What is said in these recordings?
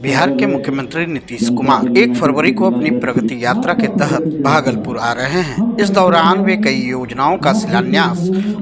बिहार के मुख्यमंत्री नीतीश कुमार 1 फरवरी को अपनी प्रगति यात्रा के तहत भागलपुर आ रहे हैं। इस दौरान वे कई योजनाओं का शिलान्यास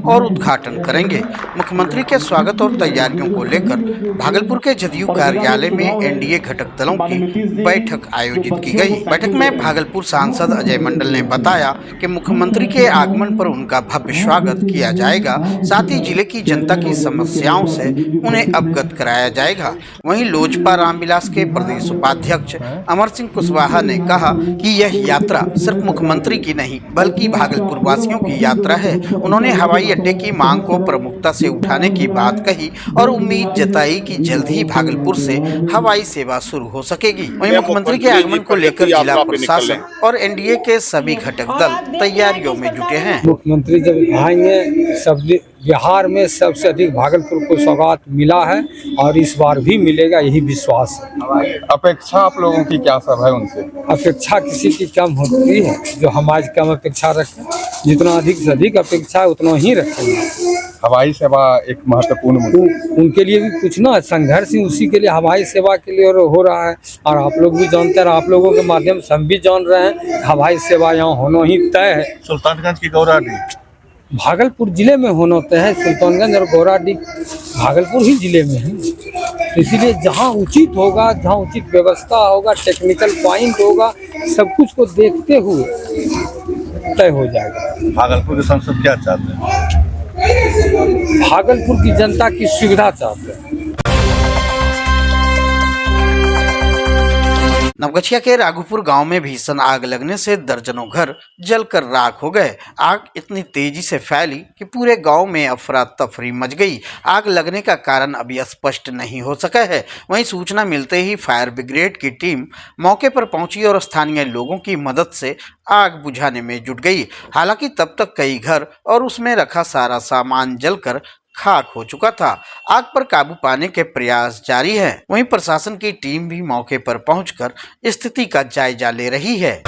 और उद्घाटन करेंगे। मुख्यमंत्री के स्वागत और तैयारियों को लेकर भागलपुर के जदयू कार्यालय में एनडीए घटक दलों की बैठक आयोजित की गई। बैठक में भागलपुर सांसद अजय मंडल ने बताया कि मुख्यमंत्री के आगमन पर उनका भव्य स्वागत किया जाएगा, साथ ही जिले की जनता की समस्याओं से उन्हें अवगत कराया जाएगा। वहीं लोजपा रामविलास के प्रदेश उपाध्यक्ष अमर सिंह कुशवाहा ने कहा कि यह यात्रा सिर्फ मुख्यमंत्री की नहीं बल्कि भागलपुर वासियों की यात्रा है। उन्होंने हवाई अड्डे की मांग को प्रमुखता से उठाने की बात कही और उम्मीद जताई कि जल्द ही भागलपुर से हवाई सेवा शुरू हो सकेगी। वहीं मुख्यमंत्री के आगमन को लेकर जिला प्रशासन और एनडीए के सभी घटक दल तैयारियों में जुटे हैं। मुख्यमंत्री जब आएंगे, सब बिहार में सबसे अधिक भागलपुर को सौगात मिला है और इस बार भी मिलेगा, यही विश्वास है। अपेक्षा आप लोगों की क्या सब है उनसे? अपेक्षा किसी की कम होती है, जो हम आज कम अपेक्षा रखें, जितना अधिक से अधिक अपेक्षा है उतना ही रखेंगे। हवाई सेवा एक महत्वपूर्ण मुद्दा, उनके लिए भी कुछ ना संघर्ष ही उसी के लिए हवाई सेवा के लिए हो रहा है। और आप लोग भी जानते हैं, आप लोगों के माध्यम से हम भी जान रहे हैं, हवाई सेवा यहाँ होना ही तय है। सुल्तानगंज की गौराडी भागलपुर जिले में होना तय है। सुल्तानगंज और गौराडी भागलपुर ही जिले में है, इसीलिए जहाँ उचित होगा, जहाँ उचित व्यवस्था होगा, टेक्निकल पॉइंट होगा, सब कुछ को देखते हुए तय हो जाएगा। भागलपुर के सांसद क्या चाहते हैं? भागलपुर की जनता की सुविधा चाहते हैं। नवगछिया के राघोपुर गांव में भीषण आग लगने से दर्जनों घर जलकर राख हो गए। आग इतनी तेजी से फैली कि पूरे गांव में अफरा तफरी मच गई। आग लगने का कारण अभी स्पष्ट नहीं हो सका है। वहीं सूचना मिलते ही फायर ब्रिगेड की टीम मौके पर पहुंची और स्थानीय लोगों की मदद से आग बुझाने में जुट गई। हालांकि तब तक कई घर और उसमें रखा सारा सामान जलकर खाक हो चुका था। आग पर काबू पाने के प्रयास जारी है। वहीं प्रशासन की टीम भी मौके पर पहुंचकर स्थिति का जायजा ले रही है।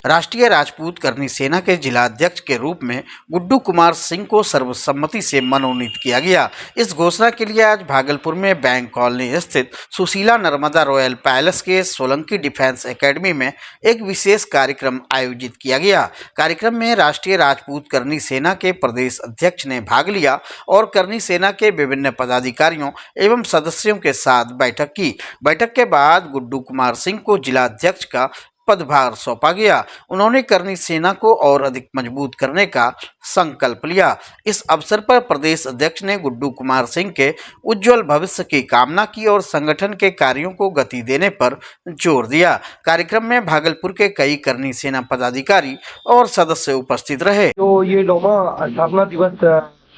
राष्ट्रीय राजपूत करनी सेना के जिलाध्यक्ष के रूप में गुड्डू कुमार सिंह को सर्वसम्मति से मनोनीत किया गया। इस घोषणा के लिए आज भागलपुर में बैंक कॉलोनी स्थित सुशीला नर्मदा रॉयल पैलेस के सोलंकी डिफेंस एकेडमी में एक विशेष कार्यक्रम आयोजित किया गया। कार्यक्रम में राष्ट्रीय राजपूत करनी सेना के प्रदेश अध्यक्ष ने भाग लिया और करनी सेना के विभिन्न पदाधिकारियों एवं सदस्यों के साथ बैठक की। बैठक के बाद गुड्डू कुमार सिंह को जिलाध्यक्ष का पदभार सौंपा गया। उन्होंने करनी सेना को और अधिक मजबूत करने का संकल्प लिया। इस अवसर पर प्रदेश अध्यक्ष ने गुड्डू कुमार सिंह के उज्जवल भविष्य की कामना की और संगठन के कार्यों को गति देने पर जोर दिया। कार्यक्रम में भागलपुर के कई करनी सेना पदाधिकारी और सदस्य उपस्थित रहे। तो ये 9वां स्थापना दिवस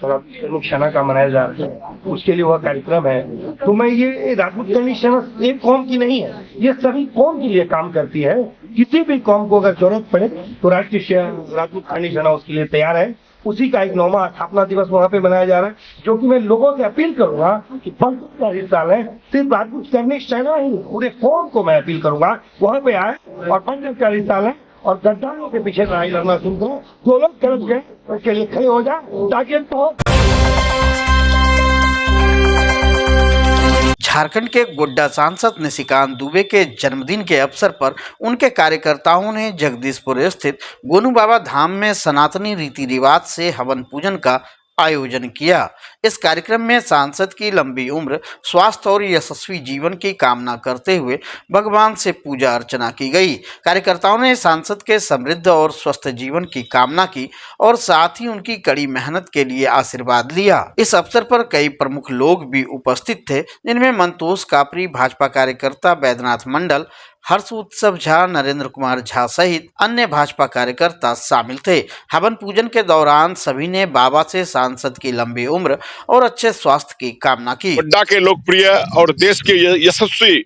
सैनिक सेना का मनाया जा रहा है, उसके लिए वह कार्यक्रम है। तो मैं ये राजपूत करनी सेना एक कौम की नहीं है, ये सभी कौम के लिए काम करती है। किसी भी कौम को अगर जरूरत पड़े तो राष्ट्रीय राजपूत करनी सेना उसके लिए तैयार है। उसी का एक 9वां स्थापना दिवस वहाँ पे मनाया जा रहा है, जो कि मैं लोगों से अपील करूंगा कि बढ़ का हिस्सा लें। सिर्फ राजपूत करनी सेना ही पूरे कौम को मैं अपील करूंगा वहाँ पे आए और बढ़ का हिस्सा लें और गद्दारों के पीछे लड़ाई लड़ना शुरू करो। जो लोग गलत गए उसके लिए खड़े हो जाए ताकि झारखंड के गोड्डा सांसद निशिकांत दुबे के जन्मदिन के अवसर पर उनके कार्यकर्ताओं ने जगदीशपुर स्थित गोनू बाबा धाम में सनातनी रीति रिवाज से हवन पूजन का आयोजन किया। इस कार्यक्रम में सांसद की लंबी उम्र, स्वास्थ्य और यशस्वी जीवन की कामना करते हुए भगवान से पूजा अर्चना की गई। कार्यकर्ताओं ने सांसद के समृद्ध और स्वस्थ जीवन की कामना की और साथ ही उनकी कड़ी मेहनत के लिए आशीर्वाद लिया। इस अवसर पर कई प्रमुख लोग भी उपस्थित थे, जिनमें मंतोष कापरी, भाजपा कार्यकर्ता बैद्यनाथ मंडल, हर्ष उत्सव झा, नरेंद्र कुमार झा सहित अन्य भाजपा कार्यकर्ता शामिल थे। हवन पूजन के दौरान सभी ने बाबा से सांसद की लंबी उम्र और अच्छे स्वास्थ्य की कामना की। गोड्डा के लोकप्रिय और देश के यशस्वी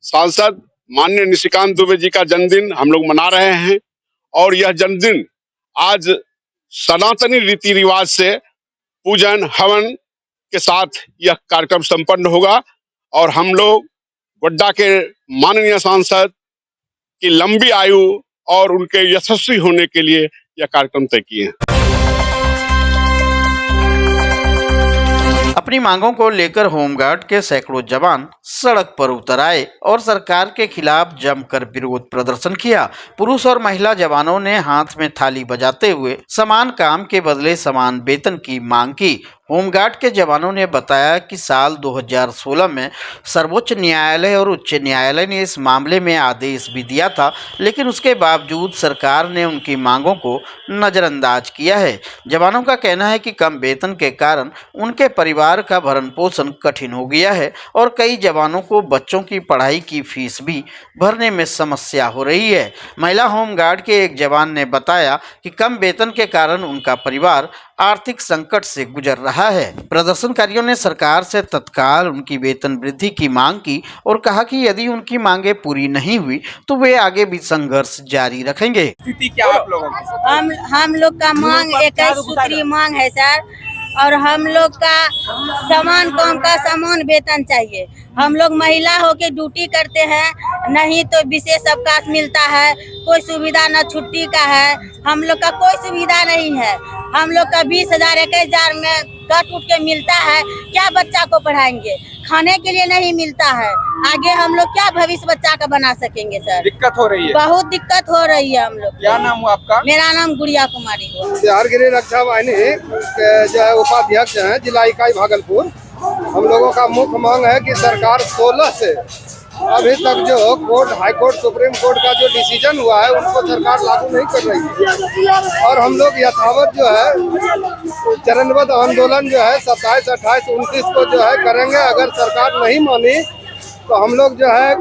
सांसद माननीय निशिकांत दुबे जी का जन्मदिन हम लोग मना रहे हैं और यह जन्मदिन आज सनातनी रीति रिवाज से पूजन हवन के साथ यह कार्यक्रम संपन्न होगा और हम लोग गोड्डा के माननीय सांसद की लंबी आयु और उनके यशस्वी होने के लिए यह कार्यक्रम तय किए हैं। अपनी अपनी मांगों को लेकर होमगार्ड के सैकड़ों जवान सड़क पर उतर आए और सरकार के खिलाफ जमकर विरोध प्रदर्शन किया। पुरुष और महिला जवानों ने हाथ में थाली बजाते हुए समान काम के बदले समान वेतन की मांग की। होमगार्ड के जवानों ने बताया कि साल 2016 में सर्वोच्च न्यायालय और उच्च न्यायालय ने इस मामले में आदेश भी दिया था, लेकिन उसके बावजूद सरकार ने उनकी मांगों को नज़रअंदाज किया है। जवानों का कहना है कि कम वेतन के कारण उनके परिवार का भरण पोषण कठिन हो गया है और कई जवानों को बच्चों की पढ़ाई की फीस भी भरने में समस्या हो रही है। महिला होमगार्ड के एक जवान ने बताया कि कम वेतन के कारण उनका परिवार आर्थिक संकट से गुजर रहा है। प्रदर्शनकारियों ने सरकार से तत्काल उनकी वेतन वृद्धि की मांग की और कहा कि यदि उनकी मांगे पूरी नहीं हुई तो वे आगे भी संघर्ष जारी रखेंगे। स्थिति क्या है आप लोगों की? हम लोग का मांग 21 सूत्री मांग है सर, और हम लोग का समान काम का समान वेतन चाहिए। हम लोग महिला होके ड्यूटी करते हैं, नहीं तो विशेष अवकाश मिलता है, कोई सुविधा न छुट्टी का है, हम लोग का कोई सुविधा नहीं है। हम लोग का 20,000 21,000 में कट उठ के मिलता है, क्या बच्चा को पढ़ाएंगे? खाने के लिए नहीं मिलता है, आगे हम लोग क्या भविष्य बच्चा का बना सकेंगे सर? दिक्कत हो रही है, बहुत दिक्कत हो रही है हम लोग। क्या नाम हुआ आपका? मेरा नाम गुड़िया कुमारी है। बिहार गृह रक्षा वाहिनी के जो है उपाध्यक्ष हैं जिला इकाई भागलपुर। हम लोगों का मुख्य मांग है कि सरकार 16 से अभी तक जो court, high court, supreme court का जो डिसीजन हुआ है उनको सरकार लागू नहीं कर रही है और हम लोग यथावत जो है चरणबद्ध आंदोलन जो है 27, 28, 29 को जो है करेंगे। अगर सरकार नहीं मानी तो हम लोग जो है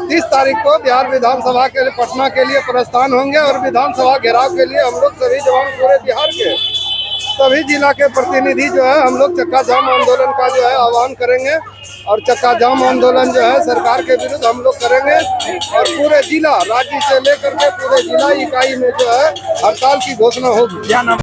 30 तारीख को बिहार विधानसभा के लिए पटना के लिए प्रस्थान होंगे और विधानसभा घेराव के लिए हम लोग सभी जवान पूरे बिहार के सभी जिला के प्रतिनिधि जो है हम लोग चक्का जाम आंदोलन का जो है आह्वान करेंगे और चक्का जाम आंदोलन जो है सरकार के विरुद्ध हम लोग करेंगे और पूरे जिला, राज्य से लेकर के पूरे जिला इकाई में जो है हड़ताल की घोषणा होगी। क्या नाम?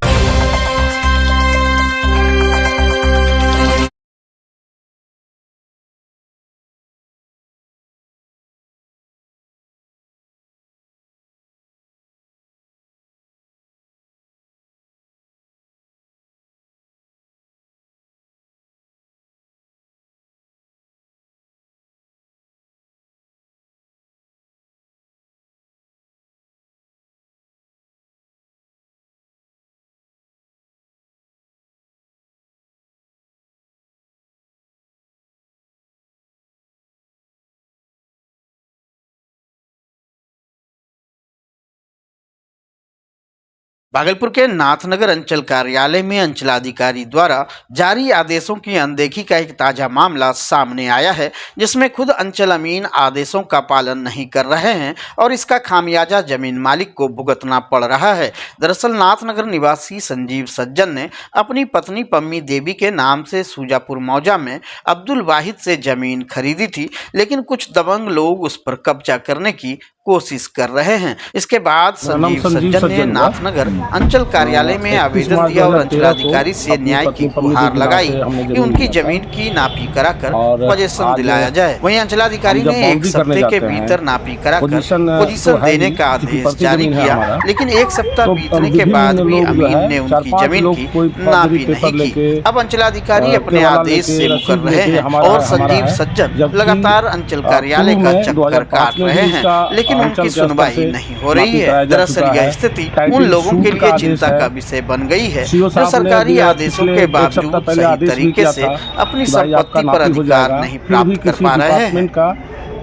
भागलपुर के नाथनगर अंचल कार्यालय में अंचलाधिकारी द्वारा जारी आदेशों की अनदेखी का एक ताजा मामला सामने आया है, जिसमें खुद अंचल अमीन आदेशों का पालन नहीं कर रहे हैं और इसका खामियाजा जमीन मालिक को भुगतना पड़ रहा है। दरअसल नाथनगर निवासी संजीव सज्जन ने अपनी पत्नी पम्मी देवी के नाम से सूजापुर मौजा में अब्दुल वाहिद से जमीन खरीदी थी, लेकिन कुछ दबंग लोग उस पर कब्जा करने की कोशिश कर रहे हैं। इसके बाद संजीव सज्जन ने नाथनगर अंचल कार्यालय में आवेदन दिया और अंचलाधिकारी से न्याय की गुहार लगाई कि उनकी जमीन की नापी कराकर पोजीशन दिलाया जाए। वहीं अंचलाधिकारी ने एक सप्ताह के भीतर नापी कराकर पोजीशन देने का आदेश जारी किया, लेकिन एक सप्ताह बीतने के बाद भी अमीन ने उनकी जमीन की नापी नहीं की। अब अंचलाधिकारी अपने आदेश से मुकर रहे हैं और संजीव सज्जन लगातार अंचल कार्यालय का चक्कर काट रहे हैं, लेकिन उनकी सुनवाई नहीं हो रही है। दरअसल यह स्थिति उन लोगों के लिए चिंता का विषय बन गई है जो सरकारी आदेशों के बावजूद सही तरीके से अपनी संपत्ति पर अधिकार नहीं प्राप्त कर पा रहे हैं।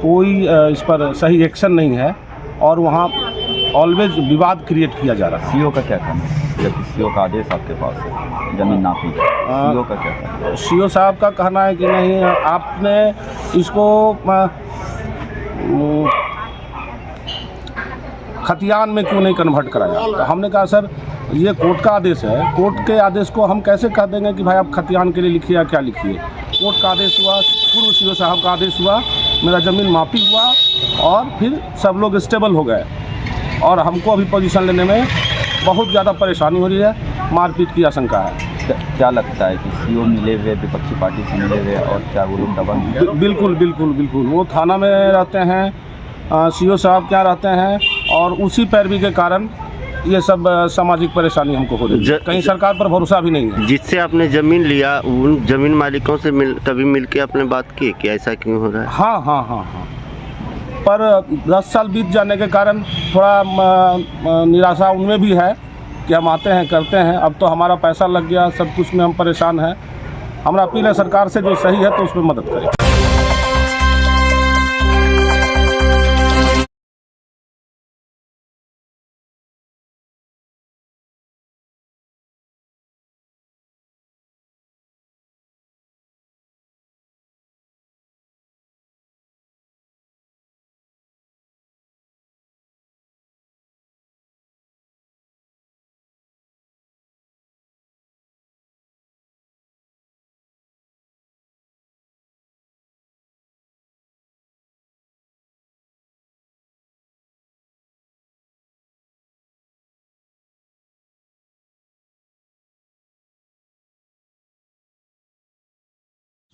कोई इस पर सही एक्शन नहीं है और वहाँ ऑलवेज विवाद क्रिएट किया जा रहा है। सीओ का क्या कहना है? जब सीओ का आदेश आपके पास है जमीन नापी का, सीओ का क्या कहना है? सीओ साहब का कहना है कि नहीं, आपने इसको खतियान में क्यों नहीं कन्वर्ट कराया? तो हमने कहा सर ये कोर्ट का आदेश है, कोर्ट के आदेश को हम कैसे कह देंगे कि भाई आप खतियान के लिए लिखिए या क्या लिखिए। कोर्ट का आदेश हुआ, पूर्व सीओ साहब का आदेश हुआ, मेरा ज़मीन मापी हुआ और फिर सब लोग स्टेबल हो गए और हमको अभी पोजीशन लेने में बहुत ज़्यादा परेशानी हो रही है, मारपीट की आशंका है। क्या लगता है कि सीओ मिले हुए विपक्षी पार्टी से मिले हुए और क्या वो लोग दबंग? बिल्कुल बिल्कुल बिल्कुल, वो थाना में रहते हैं, सीओ साहब क्या रहते हैं और उसी पैरवी के कारण ये सब सामाजिक परेशानी हमको हो रही है। कहीं सरकार पर भरोसा भी नहीं है। जिससे आपने जमीन लिया उन जमीन मालिकों से कभी मिल के आपने बात की कि ऐसा क्यों हो रहा है? हाँ। पर 10 साल बीत जाने के कारण थोड़ा निराशा उनमें भी है कि हम आते हैं करते हैं, अब तो हमारा पैसा लग गया, सब कुछ में हम परेशान हैं। हमारा अपील है सरकार से, जो सही है तो उसमें मदद करें।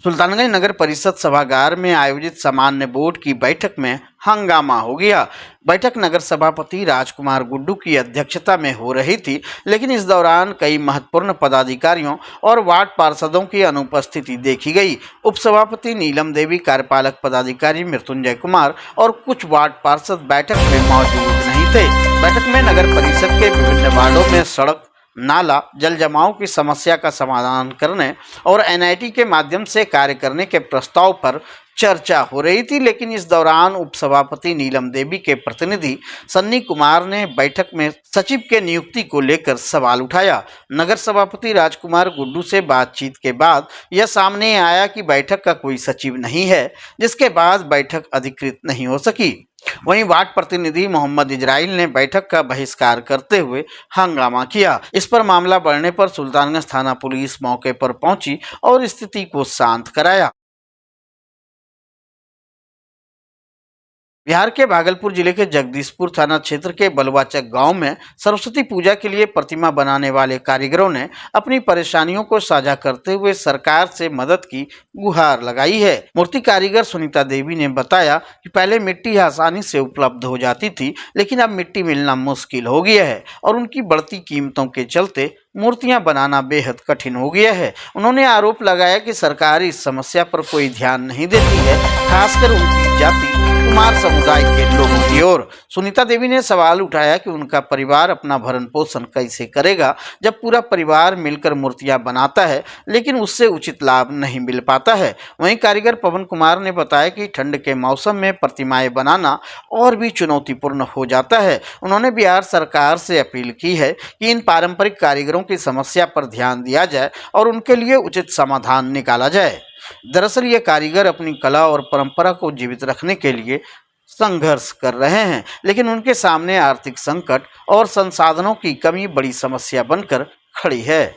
सुल्तानगंज नगर परिषद सभागार में आयोजित सामान्य बोर्ड की बैठक में हंगामा हो गया। बैठक नगर सभापति राजकुमार गुड्डू की अध्यक्षता में हो रही थी, लेकिन इस दौरान कई महत्वपूर्ण पदाधिकारियों और वार्ड पार्षदों की अनुपस्थिति देखी गई। उपसभापति नीलम देवी, कार्यपालक पदाधिकारी मृत्युंजय कुमार और कुछ वार्ड पार्षद बैठक में मौजूद नहीं थे। बैठक में नगर परिषद के विभिन्न वार्डों में सड़क, नाला, जल जमाव की समस्या का समाधान करने और एनआईटी के माध्यम से कार्य करने के प्रस्ताव पर चर्चा हो रही थी, लेकिन इस दौरान उपसभापति नीलम देवी के प्रतिनिधि सन्नी कुमार ने बैठक में सचिव के नियुक्ति को लेकर सवाल उठाया। नगर सभापति राजकुमार गुड्डू से बातचीत के बाद यह सामने आया कि बैठक का कोई सचिव नहीं है, जिसके बाद बैठक अधिकृत नहीं हो सकी। वहीं वार्ड प्रतिनिधि मोहम्मद इजराइल ने बैठक का बहिष्कार करते हुए हंगामा किया। इस पर मामला बढ़ने पर सुल्तानगंज थाना पुलिस मौके पर पहुंची और स्थिति को शांत कराया। बिहार के भागलपुर जिले के जगदीशपुर थाना क्षेत्र के बलवाचक गांव में सरस्वती पूजा के लिए प्रतिमा बनाने वाले कारीगरों ने अपनी परेशानियों को साझा करते हुए सरकार से मदद की गुहार लगाई है। मूर्ति कारीगर सुनीता देवी ने बताया कि पहले मिट्टी आसानी से उपलब्ध हो जाती थी, लेकिन अब मिट्टी मिलना मुश्किल हो गया है और उनकी बढ़ती कीमतों के चलते मूर्तियां बनाना बेहद कठिन हो गया है। उन्होंने आरोप लगाया कि सरकार इस समस्या पर कोई ध्यान नहीं देती है, खासकर उनकी जाति कुमार समुदाय के लोगों की ओर। सुनीता देवी ने सवाल उठाया कि उनका परिवार अपना भरण पोषण कैसे करेगा जब पूरा परिवार मिलकर मूर्तियां बनाता है, लेकिन उससे उचित लाभ नहीं मिल पाता है। वहीं कारीगर पवन कुमार ने बताया कि ठंड के मौसम में प्रतिमाएं बनाना और भी चुनौतीपूर्ण हो जाता है। उन्होंने बिहार सरकार से अपील की है कि इन पारंपरिक कारीगरों की समस्या पर ध्यान दिया जाए और उनके लिए उचित समाधान निकाला जाए। दरअसल ये कारीगर अपनी कला और परंपरा को जीवित रखने के लिए संघर्ष कर रहे हैं, लेकिन उनके सामने आर्थिक संकट और संसाधनों की कमी बड़ी समस्या बनकर खड़ी है।